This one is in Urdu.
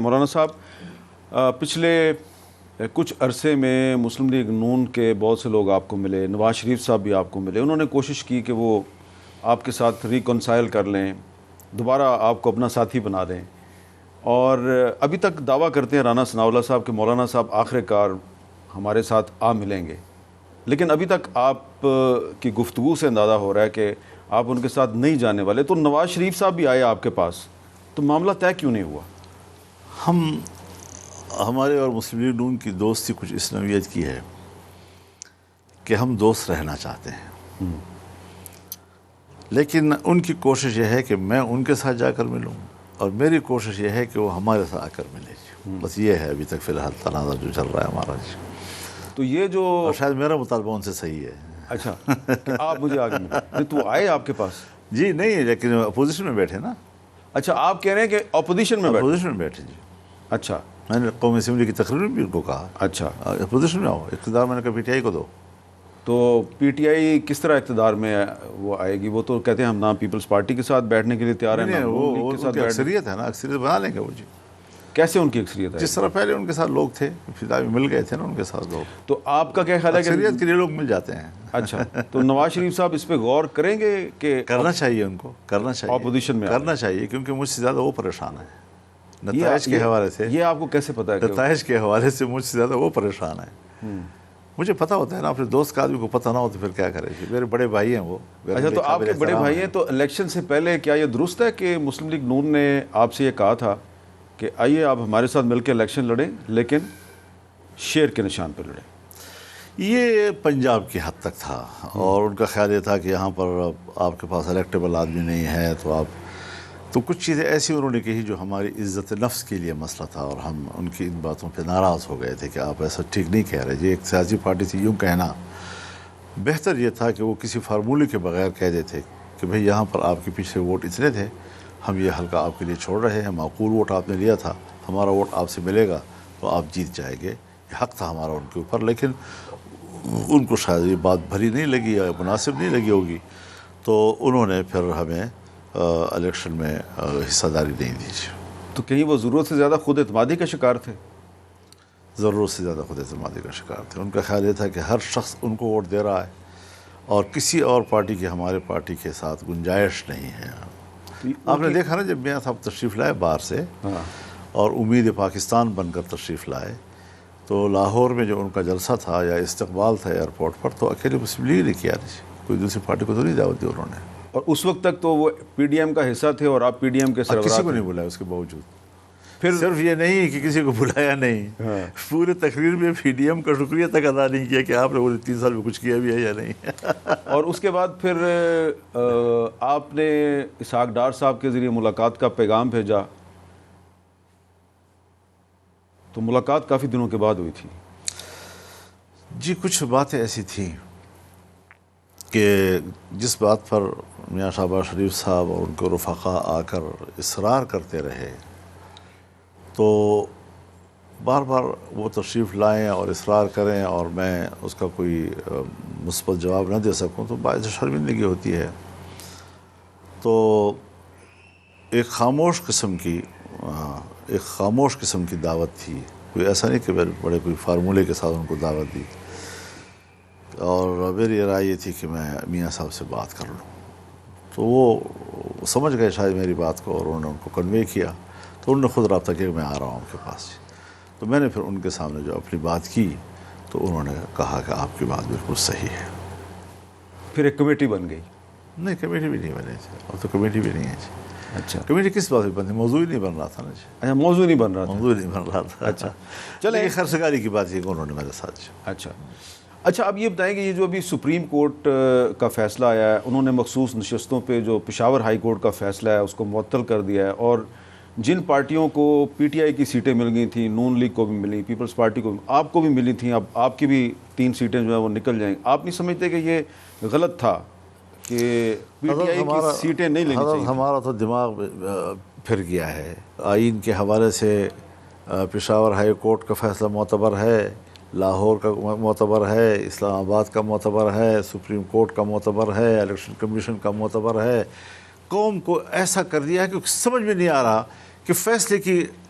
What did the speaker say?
مولانا صاحب، پچھلے کچھ عرصے میں مسلم لیگ نون کے بہت سے لوگ آپ کو ملے، نواز شریف صاحب بھی آپ کو ملے، انہوں نے کوشش کی کہ وہ آپ کے ساتھ ریکنسائل کر لیں، دوبارہ آپ کو اپنا ساتھی بنا دیں، اور ابھی تک دعویٰ کرتے ہیں رانا ثناء اللہ صاحب کہ مولانا صاحب آخر کار ہمارے ساتھ آ ملیں گے، لیکن ابھی تک آپ کی گفتگو سے اندازہ ہو رہا ہے کہ آپ ان کے ساتھ نہیں جانے والے. تو نواز شریف صاحب بھی آئے آپ کے پاس، تو معاملہ طے کیوں نہیں ہوا؟ ہمارے اور مسلم لیگ نون کی دوستی کچھ اس نوعیت کی ہے کہ ہم دوست رہنا چاہتے ہیں، لیکن ان کی کوشش یہ ہے کہ میں ان کے ساتھ جا کر ملوں، اور میری کوشش یہ ہے کہ وہ ہمارے ساتھ آ کر ملے. بس یہ ہے ابھی تک فی الحال تنازع جو چل رہا ہے ہمارا. تو یہ جو اور شاید میرا مطالبہ ان سے صحیح ہے. اچھا کہ آپ مجھے آگے ملیں، تو آئے آپ کے پاس؟ جی نہیں، لیکن اپوزیشن میں بیٹھے نا. اچھا، آپ کہہ رہے ہیں کہ اپوزیشن میں بیٹھے؟ اپوزیشن میں بیٹھے جی. اچھا، میں نے قومی اسمبلی کی تقریر میں بھی ان کو کہا اچھا، اپوزیشن میں آؤ، اقتدار میں نے کہا پی ٹی آئی کو دو. تو پی ٹی آئی کس طرح اقتدار میں وہ آئے گی؟ وہ تو کہتے ہیں ہم نہ پیپلز پارٹی کے ساتھ بیٹھنے کے لیے تیار ہیں، نہ نون لیگ کے وہ ساتھ کی بیٹھنے. اکثریت ہے نا، اکثریت بنا لیں گے وہ. جی کیسے ان کی اکثریت ہے؟ جس طرح پہلے ان کے ساتھ لوگ تھے، فضا میں مل گئے تھے نا ان کے ساتھ لوگ. تو آپ کا کیا خیال ہے کہ اکثریت کے لیے لوگ مل جاتے ہیں. اچھا، تو نواز شریف صاحب اس پہ غور کریں گے کہ کرنا چاہیے ان کو، کرنا چاہیے، اپوزیشن میں کرنا چاہیے، کیونکہ مجھ سے زیادہ وہ پریشان ہے نتائج کے حوالے سے. یہ آپ کو کیسے پتا ہے؟ نتائج کے حوالے سے مجھ سے زیادہ وہ پریشان ہے. مجھے پتا ہوتا ہے نا، اپنے دوست کا آدمی کو پتہ نہ ہو تو پھر کیا کرے گی. میرے بڑے بھائی ہیں وہ. اچھا، تو آپ کے بڑے بھائی ہیں، تو الیکشن سے پہلے کیا یہ درست ہے کہ مسلم لیگ نون نے آپ سے یہ کہا تھا کہ آئیے آپ ہمارے ساتھ مل کے الیکشن لڑیں، لیکن شیر کے نشان پہ لڑیں؟ یہ پنجاب کی حد تک تھا، اور ان کا خیال یہ تھا کہ یہاں پر آپ کے پاس الیکٹیبل آدمی نہیں ہے، تو کچھ چیزیں ایسی انہوں نے کہی جو ہماری عزت نفس کے لیے مسئلہ تھا، اور ہم ان کی ان باتوں پہ ناراض ہو گئے تھے کہ آپ ایسا ٹھیک نہیں کہہ رہے. یہ ایک سیاسی پارٹی سے یوں کہنا بہتر یہ تھا کہ وہ کسی فارمولے کے بغیر کہہ دیتے کہ بھئی یہاں پر آپ کے پیچھے ووٹ اتنے تھے، ہم یہ حلقہ آپ کے لیے چھوڑ رہے ہیں، معقول ووٹ آپ نے لیا تھا، ہمارا ووٹ آپ سے ملے گا تو آپ جیت جائیں گے. یہ حق تھا ہمارا ان کے اوپر، لیکن ان کو شاید یہ بات بھری نہیں لگی یا مناسب نہیں لگی ہوگی، تو انہوں نے پھر ہمیں الیکشن میں حصہ داری نہیں دی. تو کہیں وہ ضرورت سے زیادہ خود اعتمادی کا شکار تھے؟ ضرورت سے زیادہ خود اعتمادی کا شکار تھے. ان کا خیال یہ تھا کہ ہر شخص ان کو ووٹ دے رہا ہے، اور کسی اور پارٹی کی ہمارے پارٹی کے ساتھ گنجائش نہیں ہے. آپ نے دیکھا نا جب میاں صاحب تشریف لائے باہر سے اور امید پاکستان بن کر تشریف لائے، تو لاہور میں جو ان کا جلسہ تھا یا استقبال تھا ایئرپورٹ پر، تو اکیلے مسلم لیگ نے کیا، کوئی دوسری پارٹی کو تو نہیں دعوت دی انہوں نے. اور اس وقت تک تو وہ پی ڈی ایم کا حصہ تھے اور آپ پی ڈی ایم کے سربراہ کسی کو تھے. نہیں بلایا اس کے باوجود. پھر صرف یہ نہیں کہ کسی کو بلایا نہیں، پورے تقریر میں پی ڈی ایم کا شکریہ تک ادا نہیں کیا کہ آپ نے 3 سال میں کچھ کیا بھی ہے یا نہیں. اور اس کے بعد پھر آپ نے اسحاق ڈار صاحب کے ذریعے ملاقات کا پیغام بھیجا، تو ملاقات کافی دنوں کے بعد ہوئی تھی. جی کچھ باتیں ایسی تھیں کہ جس بات پر میاں شہباز شریف صاحب اور ان کے رفقا آ کر اصرار کرتے رہے، تو بار بار وہ تشریف لائیں اور اصرار کریں اور میں اس کا کوئی مثبت جواب نہ دے سکوں تو باعث شرمندگی ہوتی ہے. تو ایک خاموش قسم کی دعوت تھی، کوئی ایسا نہیں کہ بڑے کوئی فارمولے کے ساتھ ان کو دعوت دی. اور میری رائے یہ تھی کہ میں میاں صاحب سے بات کر لوں، تو وہ سمجھ گئے شاید میری بات کو، اور انہوں نے ان کو کنوے کیا، تو انہوں نے خود رابطہ کیا کہ میں آ رہا ہوں آپ کے پاس. تو میں نے پھر ان کے سامنے جو اپنی بات کی، تو انہوں نے کہا کہ آپ کی بات بالکل صحیح ہے. پھر ایک کمیٹی بن گئی؟ نہیں، کمیٹی بھی نہیں بنی تھی، اب تو کمیٹی بھی نہیں ہے جی. اچھا، کمیٹی کس بات پہ بنتی؟ موضوع ہی نہیں بن رہا تھا نا جی. اچھا، موضوع نہیں بن رہا تھا. موضوع نہیں بن رہا تھا. اچھا چلیں، یہ خرچگاری کی بات ہے کہ انہوں نے میرے ساتھ. اچھا، اب یہ بتائیں کہ یہ جو ابھی سپریم کورٹ کا فیصلہ آیا ہے، انہوں نے مخصوص نشستوں پہ جو پشاور ہائی کورٹ کا فیصلہ ہے اس کو معطل کر دیا ہے، اور جن پارٹیوں کو پی ٹی آئی کی سیٹیں مل گئی تھیں، نون لیگ کو بھی ملی، پیپلز پارٹی کو بھی، آپ کو بھی ملی تھیں، اب آپ کی بھی 3 سیٹیں جو ہیں وہ نکل جائیں. آپ نہیں سمجھتے کہ یہ غلط تھا کہ پی ٹی آئی کی سیٹیں نہیں لینی چاہیے؟ ہمارا تو دماغ پھر گیا ہے. آئین کے حوالے سے پشاور ہائی کورٹ کا فیصلہ معتبر ہے، لاہور کا معتبر ہے، اسلام آباد کا معتبر ہے، سپریم کورٹ کا معتبر ہے، الیکشن کمیشن کا معتبر ہے. قوم کو ایسا کر دیا ہے کہ سمجھ میں نہیں آ رہا کہ فیصلے کی